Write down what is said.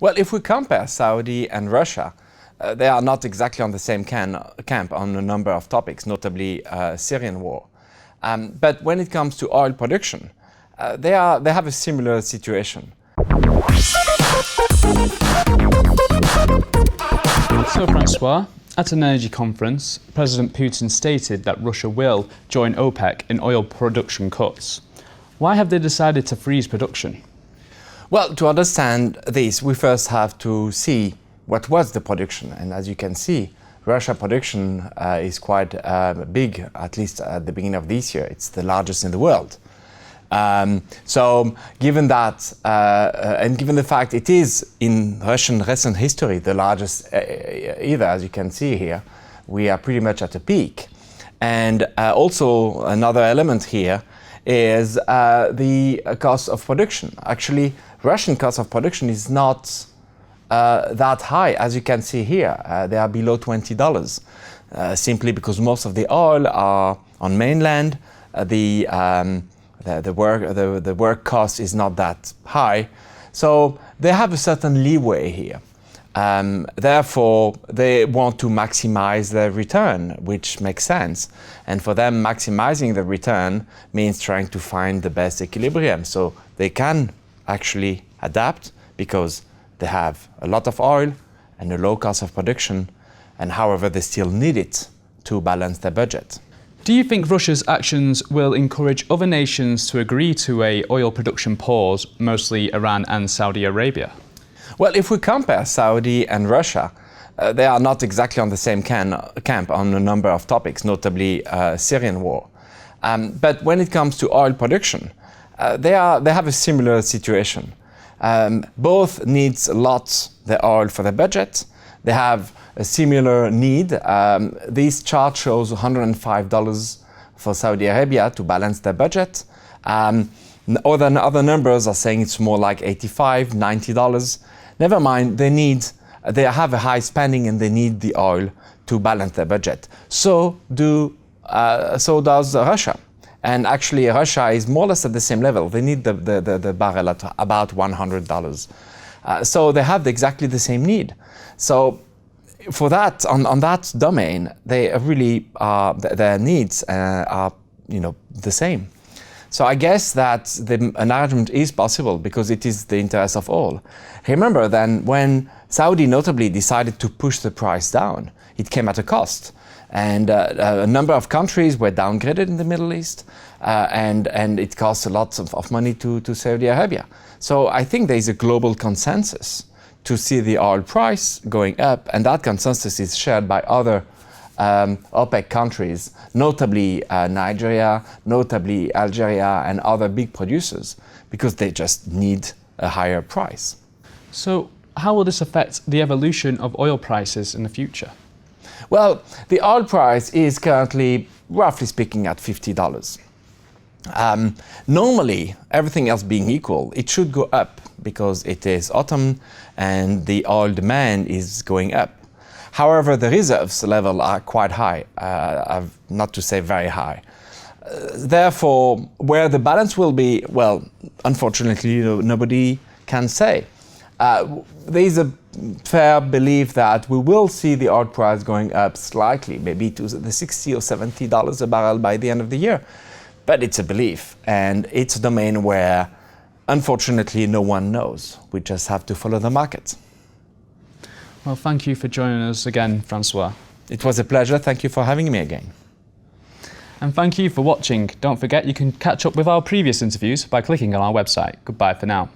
Well, if we compare Saudi and Russia, they are not exactly on the same camp on a number of topics, notably Syrian war. But when it comes to oil production, they have a similar situation. So, Francois, at an energy conference, President Putin stated that Russia will join OPEC in oil production cuts. Why have they decided to freeze production? Well, to understand this, we first have to see what was the production. And as you can see, Russia production is quite big, at least at the beginning of this year. It's the largest in the world. So given that, and given the fact it is in Russian recent history the largest either, as you can see here, we are pretty much at a peak. And also another element here is the cost of production. Actually, Russian cost of production is not that high, as you can see here. They are below $20, simply because most of the oil are on mainland. The work cost is not that high, so they have a certain leeway here. Therefore, they want to maximize their return, which makes sense. And for them, maximizing the return means trying to find the best equilibrium. So they can actually adapt because they have a lot of oil and a low cost of production, and however, they still need it to balance their budget. Do you think Russia's actions will encourage other nations to agree to an oil production pause, mostly Iran and Saudi Arabia? Well, if we compare Saudi and Russia, they are not exactly on the same camp on a number of topics, notably Syrian war. But when it comes to oil production, they have a similar situation. Both needs a lot the oil for the budget. They have a similar need. This chart shows $105 for Saudi Arabia to balance their budget. Other numbers are saying it's more like $85, $90. Never mind, they have a high spending and they need the oil to balance their budget. So does Russia. And actually, Russia is more or less at the same level. They need the barrel at about $100. So they have exactly the same need. So for that, on that domain, they really their needs are the same. So I guess that an arrangement is possible because it is the interest of all. Remember then, when Saudi notably decided to push the price down, it came at a cost. And a number of countries were downgraded in the Middle East, and it cost a lot of money to Saudi Arabia. So I think there is a global consensus to see the oil price going up, and that consensus is shared by other OPEC countries, notably Nigeria, notably Algeria, and other big producers, because they just need a higher price. So how will this affect the evolution of oil prices in the future? Well, the oil price is currently, roughly speaking, at $50. Normally, everything else being equal, it should go up because it is autumn and the oil demand is going up. However, the reserves level are quite high, not to say very high. Therefore, where the balance will be, well, unfortunately, nobody can say. There is a fair belief that we will see the oil price going up slightly, maybe to the $60 or $70 a barrel by the end of the year. But it's a belief, and it's a domain where, unfortunately, no one knows. We just have to follow the market. Well, thank you for joining us again, Francois. It was a pleasure. Thank you for having me again. And thank you for watching. Don't forget you can catch up with our previous interviews by clicking on our website. Goodbye for now.